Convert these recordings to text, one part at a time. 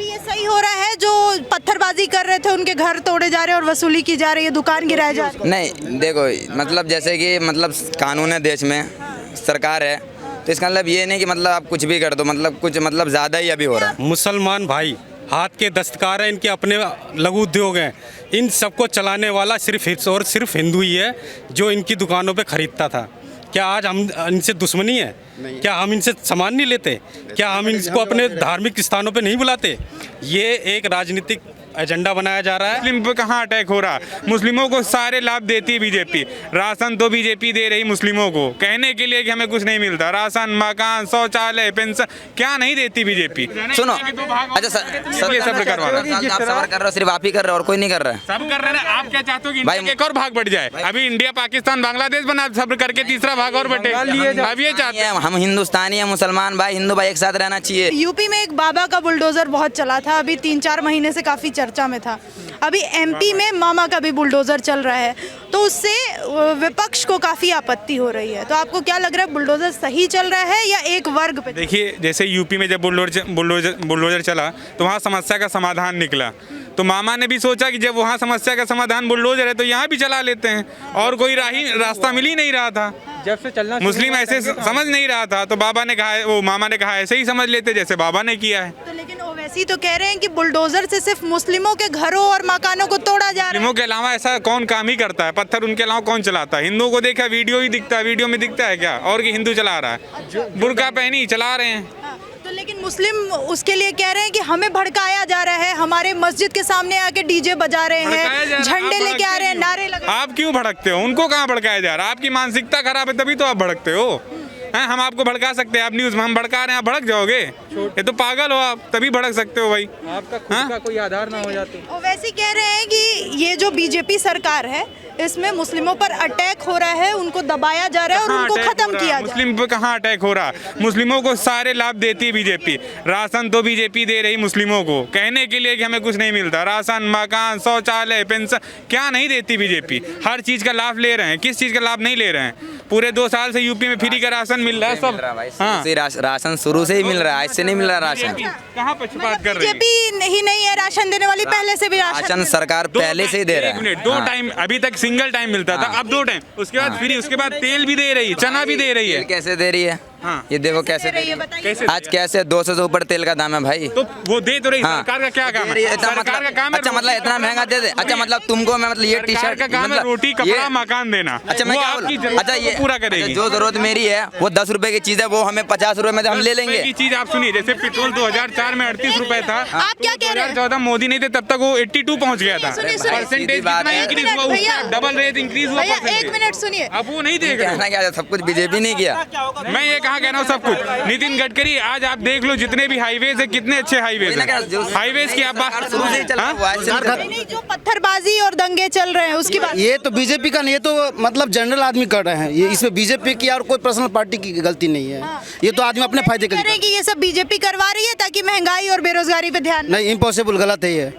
अभी ये सही हो रहा है जो पत्थरबाजी कर रहे थे उनके घर तोड़े जा रहे हैं और वसूली की जा रही है, दुकान गिराए जा रहे हैं? नहीं देखो, मतलब जैसे कि मतलब कानून है देश में, सरकार है, तो इसका मतलब ये नहीं कि मतलब आप कुछ भी कर दो, मतलब कुछ मतलब ज़्यादा ही अभी हो रहा है। मुसलमान भाई हाथ के दस्तकार हैं, इनके अपने लघु उद्योग हैं, इन सबको चलाने वाला सिर्फ और सिर्फ हिंदू ही है जो इनकी दुकानों पे खरीदता था। क्या आज हम इनसे दुश्मनी है? क्या हम इनसे सामान नहीं लेते? क्या हम इनको अपने धार्मिक स्थानों पे नहीं बुलाते? ये एक राजनीतिक एजेंडा बनाया जा रहा है। मुस्लिम पे कहाँ अटैक हो रहा? मुस्लिमों को सारे लाभ देती है बीजेपी। राशन तो बीजेपी दे रही मुस्लिमों को, कहने के लिए कि हमें कुछ नहीं मिलता। राशन, मकान, शौचालय, पेंशन क्या नहीं देती बीजेपी। सुनो, अच्छा सर, ये सब करवाना आप सबर कर रहे हो, सिर्फ आप ही कर रहे हो और कोई नहीं कर रहा है। सब कर रहे हैं। आप क्या चाहते हो कि इंडिया के एक और भाग बढ़ जाए? अभी इंडिया, पाकिस्तान, बांग्लादेश बना, सब्र करके तीसरा भाग और बढ़े। अब ये चाहते हैं हम हिंदुस्तानी है, मुसलमान भाई, हिंदू भाई एक साथ रहना चाहिए। यूपी में एक बाबा का बुलडोजर बहुत चला था, अभी 3-4 महीने से काफ़ी चर्चा में था। अभी एमपी में मामा का भी बुलडोजर चल रहा है, तो उससे विपक्ष को काफ़ी आपत्ति हो रही है। तो आपको क्या लग रहा है, बुलडोजर सही चल रहा है या एक वर्ग पे? देखिए, जैसे यूपी में जब बुलडोजर चला तो वहाँ समस्या का समाधान निकला, तो मामा ने भी सोचा कि जब वहाँ समस्या का समाधान बुलडोजर है तो यहाँ भी चला लेते हैं, और कोई रास्ता मिल ही नहीं रहा था। जब से चलना मुस्लिम ऐसे समझ नहीं रहा था, तो बाबा ने कहा, वो मामा ने कहा ऐसे ही समझ लेते जैसे बाबा ने किया है। तो लेकिन ओवैसी तो कह रहे हैं कि बुलडोजर से सिर्फ मुस्लिमों के घरों और मकानों को तोड़ा जा रहा है। मुस्लिमों के अलावा ऐसा कौन काम ही करता है? पत्थर उनके अलावा कौन चलाता है? हिंदुओं को देखा, वीडियो ही दिखता है, वीडियो में दिखता है क्या और कि हिंदू चला रहा है? बुर्का पहनी चला रहे हैं। तो लेकिन मुस्लिम उसके लिए कह रहे हैं कि हमें भड़काया जा रहा है, हमारे मस्जिद के सामने आके डीजे बजा रहे हैं, झंडे लेके आ रहे हैं, नारे लगा। आप क्यों भड़कते हो? उनको कहाँ भड़काया जा रहा है? आपकी मानसिकता खराब है तभी तो आप भड़कते हो। हैं, हम आपको भड़का सकते हैं, आप न्यूज़ में हम भड़का रहे हैं, आप भड़क जाओगे? ये तो पागल हो आप, तभी भड़क सकते हो भाई। आपका खुद का कोई आधार ना हो जाते। ओवैसी कह रहे हैं कि ये जो बीजेपी सरकार है इसमें मुस्लिमों पर अटैक हो रहा है, उनको दबाया जा रहा है और उनको खत्म किया जा रहा है। मुस्लिम पे कहाँ अटैक हो रहा? मुस्लिमों को सारे लाभ देती है बीजेपी। राशन तो बीजेपी दे रही मुस्लिमों को, कहने के लिए कि हमें कुछ नहीं मिलता। राशन, मकान, शौचालय, पेंशन क्या नहीं देती बीजेपी? हर चीज़ का लाभ ले रहे हैं। किस चीज़ का लाभ नहीं ले रहे हैं? पूरे 2 साल से यूपी में फ्री का राशन मिल रहा है सब। राशन शुरू से ही मिल रहा है, इससे नहीं मिल रहा राशन। कहाँ पक्षपात कर रही है? बीजेपी ही नहीं है राशन देने वाली, पहले से भी राशन सरकार पहले से ही दे रहा है। 2 टाइम, अभी तक सिंगल टाइम मिलता था, अब 2 टाइम, उसके बाद फ्री, उसके बाद तेल भी दे रही है, चना भी दे रही है। कैसे दे रही है? हाँ। ये देखो कैसे दे रही है। आज कैसे 200 से ऊपर तेल का दाम है भाई। तो वो दे तो रही, हाँ। सरकार का क्या काम है? सरकार का काम है। अच्छा मतलब इतना महंगा दे दे। अच्छा मतलब तुमको मैं मतलब ये टी शर्ट का काम है रोटी, कपड़ा, मकान देना। अच्छा मैं क्या बोलूं? अच्छा ये पूरा करेगी। जो जरूरत मेरी है वो 10 रुपए की चीज है, वो हमें 50 रुपए में हम ले लेंगे। की चीज आप सुनिए, जैसे पेट्रोल 2004 में 38 रुपए था। आप क्या कह रहे हैं? 2014 मोदी नहीं थे तब तक वो 82 पहुंच गया था। परसेंटेज कितना इंक्रीज हुआ? उसका डबल रेट इंक्रीज हुआ। 1 मिनट सुनिए। अब वो नहीं देख रहे। क्या सब कुछ बीजेपी नहीं किया। मैं ये कहाँ कह रहा हूँ सब कुछ। नितिन गडकरी, आज आप देख लो जितने भी हाईवेज है, कितने अच्छे हाईवेज हैं। हाईवेज की आप बात शुरू से ही चला हुआ है। नहीं, जो पत्थरबाजी और दंगे चल रहे हैं उसकी बात। ये तो बीजेपी का नहीं, ये तो मतलब जनरल आदमी कर रहे हैं। ये इसमें बीजेपी की और कोई पर्सनल पार्टी की गलती नहीं है। ये तो आदमी अपने फायदे के लिए। कि ये सब बीजेपी करवा रही है ताकि महंगाई और बेरोजगारी पे ध्यान। नहीं, इम्पॉसिबल, गलत है ये।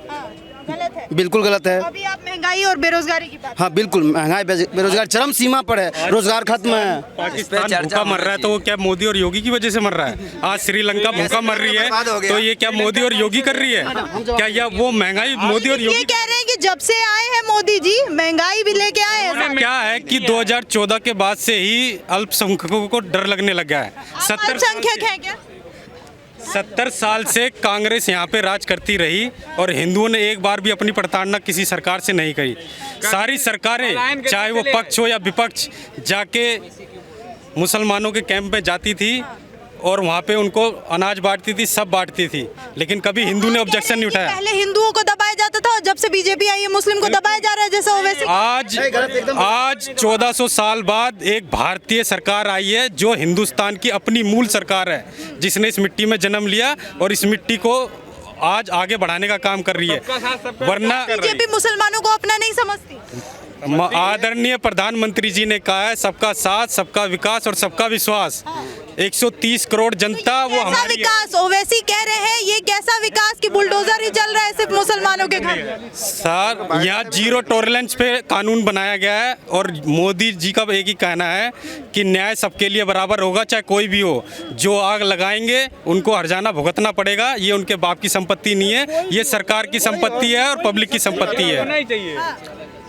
गलत है, बिल्कुल गलत है। अभी आप महंगाई और बेरोजगारी की बात। हाँ बिल्कुल, महंगाई बेरोजगार चरम सीमा पर है, रोजगार खत्म है। पाकिस्तान भूखा मर रहा है तो वो क्या मोदी और योगी की वजह से मर रहा है? आज श्रीलंका भूखा मर रही है तो ये क्या मोदी और योगी कर रही है? क्या यह वो महंगाई मोदी और योगी? ये कह रहे हैं कि जब से आए हैं मोदी जी महंगाई भी लेके आए हैं। क्या है कि 2014 के बाद से ही अल्पसंख्यकों को डर लगने लगा है। 70 साल से कांग्रेस यहाँ पे राज करती रही और हिंदुओं ने एक बार भी अपनी प्रताड़ना किसी सरकार से नहीं करी। सारी सरकारें, चाहे वो पक्ष हो या विपक्ष, जाके मुसलमानों के कैंप में जाती थी और वहाँ पे उनको अनाज बांटती थी, सब बांटती थी, लेकिन कभी हिंदू ने ऑब्जेक्शन नहीं उठाया। पहले हिंदुओं को दबाया जाता था और जब से बीजेपी आई है मुस्लिम को दबाया जा रहा है, जैसा ओवैसी। आज 1400 साल बाद एक भारतीय सरकार आई है जो हिंदुस्तान की अपनी मूल सरकार है, जिसने इस मिट्टी में जन्म लिया और इस मिट्टी को आज आगे बढ़ाने का काम कर रही है। वरना बीजेपी मुसलमानों को अपना नहीं समझती। आदरणीय प्रधानमंत्री जी ने कहा है सबका साथ, सबका विकास और सबका विश्वास। 130 करोड़ जनता वो कैसा हमारी है। विकास ओवैसी कह रहे हैं, ये कैसा विकास कि बुलडोजर ही चल रहा है सिर्फ मुसलमानों के घर में? सर यहाँ जीरो टॉलरेंस पे कानून बनाया गया है और मोदी जी का एक ही कहना है कि न्याय सबके लिए बराबर होगा, चाहे कोई भी हो। जो आग लगाएंगे उनको हर्जाना भुगतना पड़ेगा। ये उनके बाप की संपत्ति नहीं है, ये सरकार की संपत्ति है और पब्लिक की संपत्ति है। होना ही चाहिए।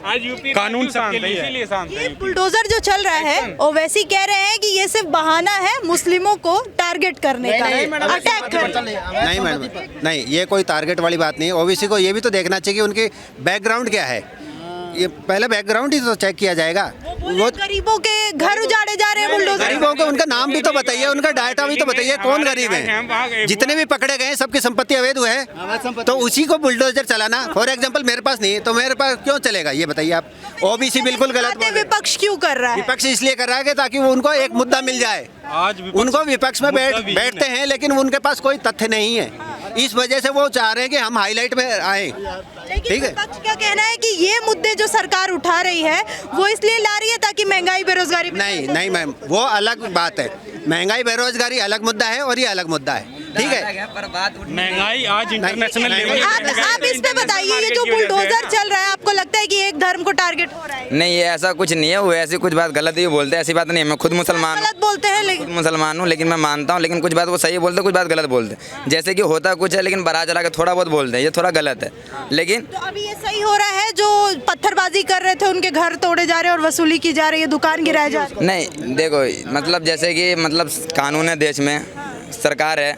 आज यूपी कानून शांत सबके है, लिए है। इसीलिए शांत ये है। बुलडोजर जो चल रहा है ओवैसी कह रहे हैं कि ये सिर्फ बहाना है मुस्लिमों को टारगेट करने का, अटैक करने का। नहीं मैडम, नहीं, ये कोई टारगेट वाली बात नहीं है। ओबीसी को ये भी तो देखना चाहिए कि उनकी बैकग्राउंड क्या है। ये पहले बैकग्राउंड ही तो चेक किया जाएगा। वो गरीबों के घर उजाड़े जा रहे हैं बुलडोजर। गरीबों के उनका नाम भी तो बताइए, उनका डाटा भी तो बताइए, कौन गरीब है। जितने भी पकड़े गए सबकी संपत्ति अवैध हुए है, तो उसी को बुलडोजर चलाना। फॉर एग्जांपल मेरे पास नहीं है तो मेरे पास क्यों चलेगा, ये बताइए आप। ओबीसी बिल्कुल गलत बातें विपक्ष क्यों कर रहा है? विपक्ष इसलिए कर रहा है कि ताकि वो उनको एक मुद्दा मिल जाए। आज विपक्ष उनको विपक्ष में मुद्दा भी बैठते हैं, लेकिन उनके पास कोई तथ्य नहीं है। इस वजह से वो चाह रहे हैं कि हम हाईलाइट में आए। लेकिन ठीक है। विपक्ष का कहना है कि ये मुद्दे जो सरकार उठा रही है वो इसलिए ला रही है ताकि महंगाई बेरोजगारी पे नहीं नहीं मैम, वो अलग बात है। महंगाई बेरोजगारी अलग मुद्दा है और ये अलग मुद्दा है। ठीक है। पर बात महंगाई आज इंटरनेशनल लेवल आप इस पे बताइए, ये जो बुलडोजर चल रहा है आपको लगता है कि एक धर्म को टारगेट हो रहा है? नहीं, ये ऐसा कुछ नहीं है। वो ऐसी कुछ बात गलत ही बोलते हैं, ऐसी बात नहीं है। मैं खुद मुसलमान हूँ, गलत बोलते हैं खुद लेकिन मुसलमान हूँ, लेकिन मैं मानता हूँ। लेकिन कुछ बात वो सही बोलते हैं, कुछ बात गलत बोलते हैं। जैसे कि होता कुछ है लेकिन बरा चला के थोड़ा बहुत बोलते हैं, ये थोड़ा गलत है। लेकिन तो अभी ये सही हो रहा है? जो पत्थरबाजी कर रहे थे उनके घर तोड़े जा रहे हैं और वसूली की जा रही है, दुकान गिराए जा रही है। नहीं, देखो मतलब जैसे कि मतलब कानून है देश में, सरकार है,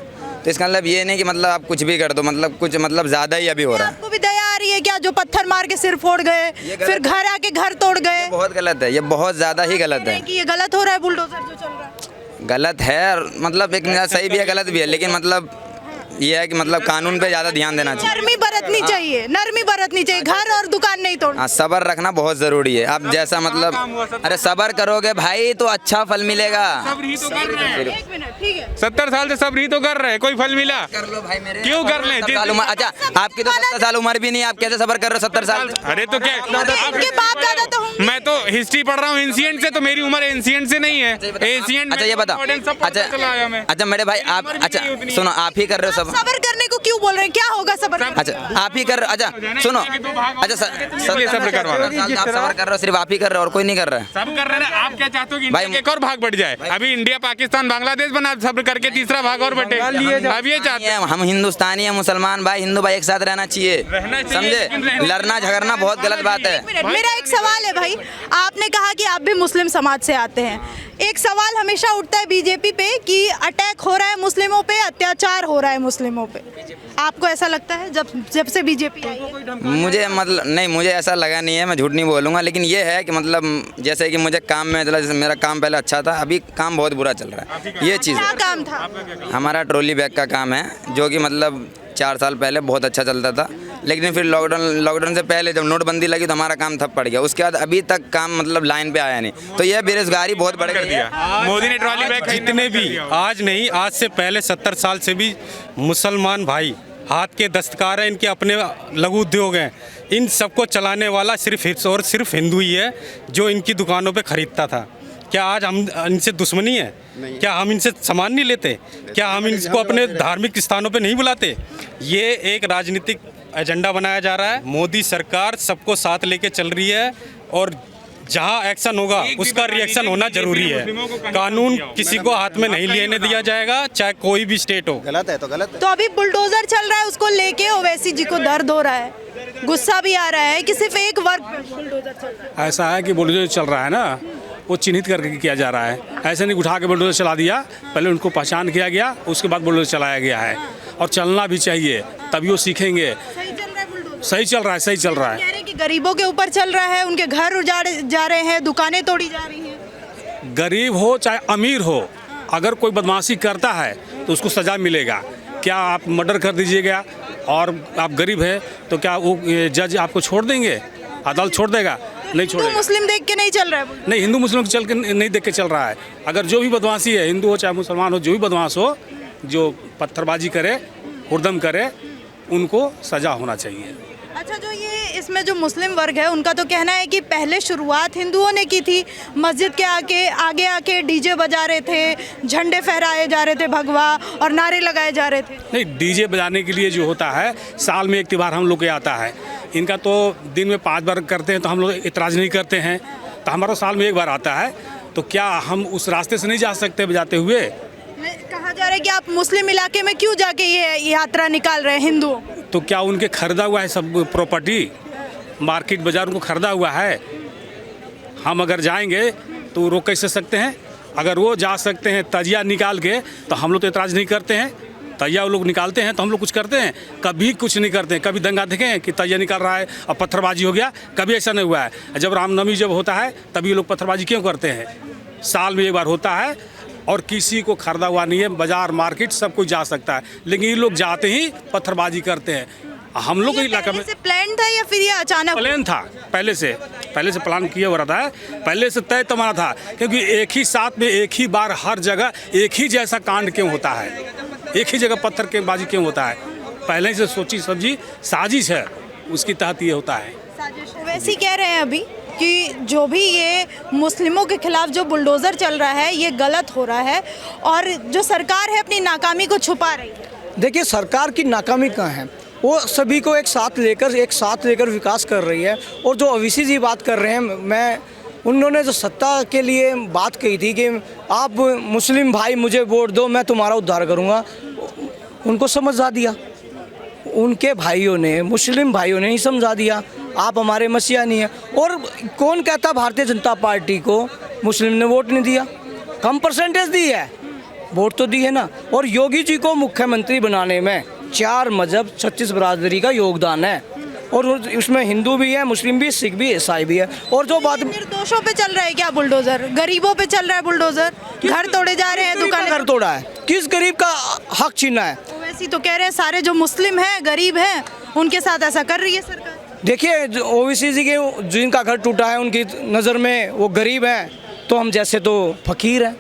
तो इसका मतलब ये नहीं कि मतलब आप कुछ भी कर दो, मतलब कुछ मतलब ज़्यादा ही अभी हो रहा है। आपको भी दया आ रही है क्या? जो पत्थर मार के सिर फोड़ गए, फिर घर आके घर तोड़ गए, बहुत गलत है, ये बहुत ज़्यादा ही गलत है। कि ये गलत हो रहा है बुलडोजर जो चल रहा है? गलत है और मतलब एक मिनट सही भी है, गलत भी है। लेकिन मतलब ये है कि मतलब कानून पे ज़्यादा ध्यान देना चाहिए। नरमी बरतनी चाहिए, नरमी बरतनी चाहिए, घर और दुकान नहीं तोड़ना। हाँ, सब्र रखना बहुत ज़रूरी है। आप जैसा मतलब अरे सब्र करोगे भाई तो अच्छा फल मिलेगा। सब्र ही तो कर रहे हैं। एक मिनट, ठीक है। 70 साल से सब्र ही तो कर रहे हैं, कोई फल मिला? कर लो भाई मेरे। क्यों कर लें? 70 साल उम्र, अच्छा आपकी तो 70 साल उम्र भी नहीं है, आप कैसे सब्र कर रहे हो 70 साल? अरे तो क्या इनके बाप दादा तो होंगे। मैं तो हिस्ट्री पढ़ रहा हूँ एंशिएंट से, तो मेरी उम्र एंशिएंट से नहीं है। एंशिएंट अच्छा ये बताओ, अच्छा मेरे भाई आप, अच्छा सुनो, आप ही कर रहे हो सब। सबर करने को क्यों बोल रहे हैं? क्या होगा सबर? अच्छा आप ही कर रहे हो, अच्छा सुनो, अच्छा सब्र करवाना। आप सबर कर रहे हो, सिर्फ आप ही कर रहे हो और कोई नहीं कर रहा है। सब कर रहे हैं। आप क्या चाहते हो कि भाई- इंडिया के एक और भाग बढ़ जाए? अभी इंडिया पाकिस्तान बांग्लादेश बना, सब्र करके तीसरा भाग और बढ़े। अब ये चाहते हैं। हम हिंदुस्तानी हैं, मुसलमान भाई, हिंदू भाई एक साथ रहना चाहिए, रहना चाहिए, समझे? लेकिन रहना- लड़ना झगड़ना बहुत गलत बात है। एक मिनट, मेरा एक सवाल है भाई। आपने कहा कि आप भी मुस्लिम समाज से आते हैं। एक सवाल हमेशा उठता है बीजेपी पे कि अटैक हो रहा है मुस्लिमों पे, अत्याचार हो रहा है मुस्लिमों पे। आपको ऐसा लगता है जब से बीजेपी आई है? मुझे मतलब नहीं, मुझे ऐसा लगा नहीं है, मैं झूठ नहीं बोलूँगा। लेकिन ये है कि मतलब जैसे कि मुझे काम में जैसे मेरा काम पहले अच्छा था, अभी काम बहुत बुरा चल रहा है। ये चीज़ क्या काम था? हमारा ट्रॉली बैग का काम है, जो कि मतलब 4 साल पहले बहुत अच्छा चलता था। लेकिन फिर लॉकडाउन से पहले जब नोटबंदी लगी तो हमारा काम ठप पड़ गया। उसके बाद अभी तक काम मतलब लाइन पे आया नहीं, तो यह बेरोजगारी बहुत बढ़ गई है। मोदी ने ट्रॉली बैग जितने भी आज नहीं, आज से पहले 70 साल से भी मुसलमान भाई हाथ के दस्तकार हैं, इनके अपने लघु उद्योग हैं। इन सबको चलाने वाला सिर्फ हिंदू ही है जो इनकी दुकानों पे खरीदता था। क्या आज हम इनसे दुश्मनी है? क्या हम इनसे सामान नहीं लेते? क्या हम इनको अपने धार्मिक स्थानों पे नहीं बुलाते? ये एक राजनीतिक एजेंडा बनाया जा रहा है। मोदी सरकार सबको साथ लेके चल रही है और जहां एक्शन होगा उसका रिएक्शन होना जरूरी है। कानून किसी को हाथ में नहीं लेने दिया जाएगा, चाहे कोई भी स्टेट हो। गलत है तो गलत है। तो अभी बुलडोजर चल रहा है, उसको लेके ओवैसी जी को दर्द हो रहा है, गुस्सा भी आ रहा है कि सिर्फ एक वर्ग पे बुलडोजर चल रहा है। ऐसा है कि बुलडोजर चल रहा है ना, वो चिन्हित करके किया जा रहा है। ऐसे नहीं उठा के बुलडोजर चला दिया, पहले उनको पहचान किया गया, उसके बाद बुलडोजर चलाया गया है। और चलना भी चाहिए, तभी वो सीखेंगे। सही चल रहा है बुलडोजर? सही चल रहा है, सही चल रहा है। कह रहे हैं कि गरीबों के ऊपर चल रहा है, उनके घर उजाड़े जा रहे हैं, दुकानें तोड़ी जा रही हैं। गरीब हो चाहे अमीर हो, अगर कोई बदमाशी करता है तो उसको सज़ा मिलेगा। क्या आप मर्डर कर दीजिएगा और आप गरीब हैं तो क्या वो जज आपको छोड़ देंगे? अदालत छोड़ देगा? नहीं हिंदू छोड़ेगा। मुस्लिम देख के नहीं चल रहा है बुलडोजर। नहीं, हिंदू मुस्लिम चल के नहीं देख के चल रहा है। अगर जो भी बदमाशी है, हिंदू हो चाहे मुसलमान हो, जो भी बदमाश हो, जो पत्थरबाजी करे, हुड़दम करे, उनको सज़ा होना चाहिए। अच्छा, जो ये इसमें जो मुस्लिम वर्ग है उनका तो कहना है कि पहले शुरुआत हिंदुओं ने की थी, मस्जिद के आगे आके डीजे बजा रहे थे, झंडे फहराए जा रहे थे, भगवा और नारे लगाए जा रहे थे। नहीं, डीजे बजाने के लिए जो होता है साल में एक त्यौहार हम लोग के आता है, इनका तो दिन में 5 बार करते हैं तो हम लोग इतराज़ नहीं करते हैं, तो हमारा साल में 1 बार आता है, तो क्या हम उस रास्ते से नहीं जा सकते बजाते हुए? कहा जा रहा है कि आप मुस्लिम इलाके में क्यों जाके ये यात्रा निकाल रहे हैं हिंदुओं? तो क्या उनके खरीदा हुआ है सब प्रॉपर्टी, मार्केट बाजार उनको खरीदा हुआ है? हम अगर जाएंगे तो रोक कैसे सकते हैं? अगर वो जा सकते हैं तजिया निकाल के तो हम लोग तो एतराज़ नहीं करते हैं। तजिया वो लोग निकालते हैं तो हम लोग कुछ करते हैं? कभी कुछ नहीं करते हैं। कभी दंगा देखें कि तजिया निकाल रहा है और पत्थरबाजी हो गया? कभी ऐसा नहीं हुआ है। जब रामनवमी जब होता है तभी ये लोग पत्थरबाजी क्यों करते हैं? साल में 1 बार होता है और किसी को खरीदा हुआ नहीं है, बाजार मार्केट सब कुछ जा सकता है, लेकिन ये लोग जाते ही पत्थरबाजी करते हैं। हम लोग के इलाके में प्लान था या फिर ये अचानक? प्लान था, पहले से प्लान किया हो रहा था, पहले से तय तमाना था, क्योंकि एक ही साथ में एक ही बार हर जगह एक ही जैसा कांड क्यों होता है, एक ही जगह पत्थर के बाजी क्यों होता है? पहले से सोची समझी साजिश है, उसके तहत ये होता है। वैसे ही कह रहे हैं अभी कि जो भी ये मुस्लिमों के खिलाफ जो बुलडोज़र चल रहा है ये गलत हो रहा है और जो सरकार है अपनी नाकामी को छुपा रही है। देखिए, सरकार की नाकामी कहाँ है? वो सभी को एक साथ लेकर विकास कर रही है। और जो ओवैसी जी बात कर रहे हैं, उन्होंने जो सत्ता के लिए बात कही थी कि आप मुस्लिम भाई मुझे वोट दो, मैं तुम्हारा उद्धार करूँगा, उनको समझा दिया। उनके भाइयों ने, मुस्लिम भाइयों ने ही समझा दिया आप हमारे मसीहा नहीं है। और कौन कहता भारतीय जनता पार्टी को मुस्लिम ने वोट नहीं दिया? कम परसेंटेज दी है, वोट तो दी है ना। और योगी जी को मुख्यमंत्री बनाने में 4 मजहब 36 बरादरी का योगदान है, और उसमें हिंदू भी है, मुस्लिम भी, सिख भी, ईसाई भी है। और जो बात निर्दोषों पे चल रहा है क्या बुलडोज़र? गरीबों पे चल रहा है बुलडोज़र? घर तोड़े जा रहे हैं, दुकानें घर तोड़ा है? किस गरीब का हक छीना है? वैसे तो कह रहे हैं सारे जो मुस्लिम हैं, गरीब हैं, उनके साथ ऐसा कर रही है सरकार। देखिए, ओवैसी जी के जिनका घर टूटा है उनकी नज़र में वो गरीब हैं, तो हम जैसे तो फकीर हैं।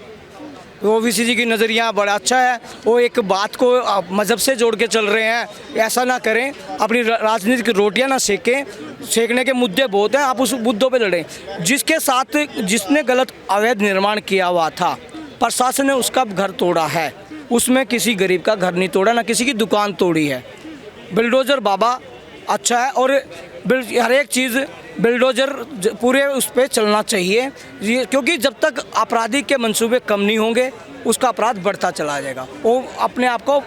ओवैसी जी की नज़रिया बड़ा अच्छा है, वो एक बात को मज़हब से जोड़ के चल रहे हैं। ऐसा ना करें, अपनी राजनीतिक रोटियां ना सेकने के मुद्दे बहुत हैं, आप उस मुद्दों पे लड़ें। जिसने गलत अवैध निर्माण किया हुआ था, प्रशासन ने उसका घर तोड़ा है, उसमें किसी गरीब का घर नहीं तोड़ा, ना किसी की दुकान तोड़ी है। बुलडोज़र बाबा अच्छा है, और हर एक चीज़ बुलडोज़र पूरे उस पर चलना चाहिए, क्योंकि जब तक आपराधिक के मंसूबे कम नहीं होंगे उसका अपराध बढ़ता चला जाएगा, वो अपने आप को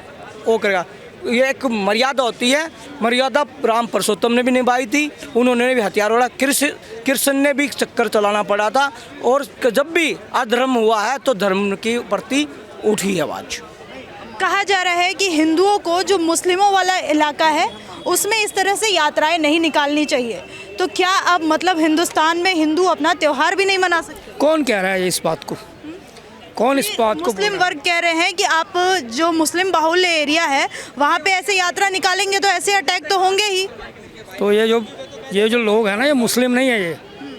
वो करेगा। ये एक मर्यादा होती है, मर्यादा राम परसोत्तम ने भी निभाई थी, उन्होंने भी हथियार उड़ा, कृष्ण ने भी चक्कर चलाना पड़ा था। और जब भी अधर्म हुआ है तो धर्म के प्रति उठी आवाज़। कहा जा रहा है कि हिंदुओं को जो मुस्लिमों वाला इलाका है उसमें इस तरह से यात्राएं नहीं निकालनी चाहिए, तो क्या अब मतलब हिंदुस्तान में हिंदू अपना त्योहार भी नहीं मना सकते? कौन कह रहा है इस बात को? कौन इस बात को? मुस्लिम वर्ग कह रहे हैं कि आप जो मुस्लिम बाहुल्य एरिया है वहाँ पे ऐसे यात्रा निकालेंगे तो ऐसे अटैक तो होंगे ही। तो ये जो लोग हैं ना, ये मुस्लिम नहीं है,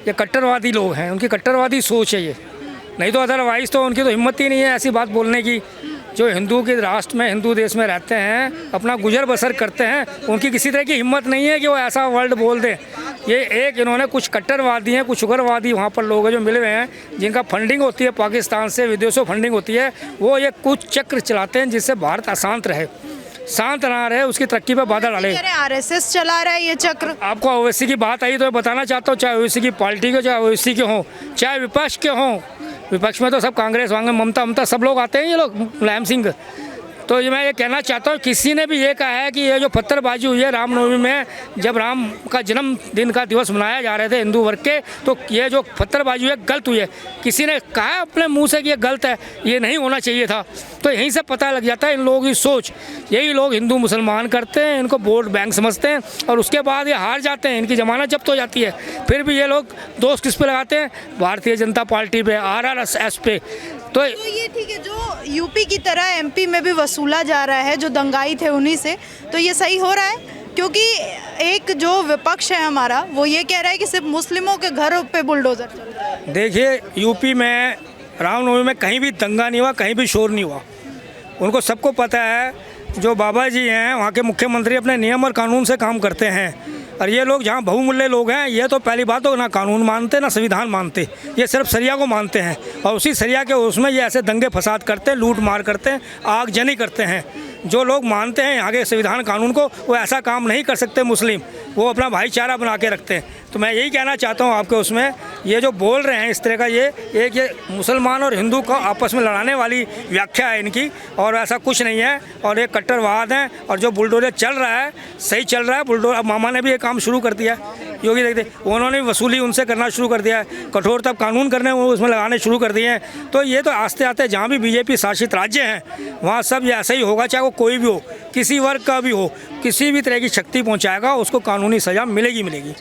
ये कट्टरवादी लोग हैं, उनकी कट्टरवादी सोच है ये, नहीं तो अदरवाइज़ तो उनकी तो हिम्मत ही नहीं है ऐसी बात बोलने की। जो हिंदू के राष्ट्र में, हिंदू देश में रहते हैं, अपना गुजर बसर करते हैं, उनकी किसी तरह की हिम्मत नहीं है कि वो ऐसा वर्ड बोल दें। ये एक इन्होंने कुछ कट्टरवादी हैं, कुछ उग्रवादी वहाँ पर लोग हैं जो मिले हुए हैं, जिनका फंडिंग होती है पाकिस्तान से, विदेशों फंडिंग होती है, वो ये कुछ चक्र चलाते हैं जिससे भारत अशांत रहे, शांत ना रहे, उसकी तरक्की पर बाधा डाले। आरएसएस चला रहा है ये चक्र। आपको ओवैसी की बात आई तो मैं बताना चाहता हूँ, चाहे ओवैसी की पार्टी के, चाहे ओवैसी के हों, चाहे विपक्ष के हों, विपक्ष में तो सब कांग्रेस वांगे ममता सब लोग आते हैं, ये लोग मुलायम सिंह। तो ये मैं ये कहना चाहता हूँ, किसी ने भी ये कहा है कि ये जो पत्थरबाजी हुई है रामनवमी में, जब राम का जन्मदिन का दिवस मनाया जा रहे थे हिंदू वर्ग के, तो ये जो पत्थरबाजी हुई है गलत हुई है। किसी ने कहा अपने मुंह से कि ये गलत है, ये नहीं होना चाहिए था, तो यहीं से पता लग जाता है इन लोगों की सोच। यही लोग हिंदू मुसलमान करते हैं, इनको वोट बैंक समझते हैं, और उसके बाद ये हार जाते हैं, इनकी जमानत जब्त हो जाती है, फिर भी ये लोग दोष किस पे लगाते हैं? भारतीय जनता पार्टी पे, RRS पे। तो ये ठीक है, जो यूपी की तरह एमपी में भी वसूला जा रहा है, जो दंगाई थे उन्हीं से, तो ये सही हो रहा है? क्योंकि एक जो विपक्ष है हमारा, वो ये कह रहा है कि सिर्फ मुस्लिमों के घरों पे बुलडोजर चल रहा है। देखिए, यूपी में रामनवमी में कहीं भी दंगा नहीं हुआ, कहीं भी शोर नहीं हुआ। उनको सबको पता है, जो बाबा जी हैं वहाँ के मुख्यमंत्री अपने नियम और कानून से काम करते हैं। और ये लोग जहाँ बहुमूल्य लोग हैं, ये तो पहली बात तो ना कानून मानते ना संविधान मानते, ये सिर्फ सरिया को मानते हैं और उसी सरिया के उसमें ये ऐसे दंगे फसाद करते हैं, लूट मार करते हैं, आगजनी करते हैं। जो लोग मानते हैं यहाँ के संविधान कानून को, वो ऐसा काम नहीं कर सकते मुस्लिम, वो अपना भाईचारा बना के रखते हैं। तो मैं यही कहना चाहता हूँ आपके उसमें, ये जो बोल रहे हैं इस तरह का, ये मुसलमान और हिंदू को आपस में लड़ाने वाली व्याख्या है इनकी, और ऐसा कुछ नहीं है। और ये कट्टरवाद है। और जो बुलडोजर चल रहा है, सही चल रहा है बुलडोजर। अब मामा ने भी ये काम शुरू कर दिया है, योगी देखते उन्होंने वसूली उनसे करना शुरू कर दिया है, कठोर तब कानून करने वो उसमें लगाने शुरू कर दिए हैं। तो ये तो आस्ते आस्ते जहाँ भी बीजेपी शासित राज्य हैं वहाँ सब ये ऐसा ही होगा, चाहे वो कोई भी हो, किसी वर्ग का भी हो, किसी भी तरह की क्षति पहुँचाएगा उसको कानूनी सज़ा मिलेगी।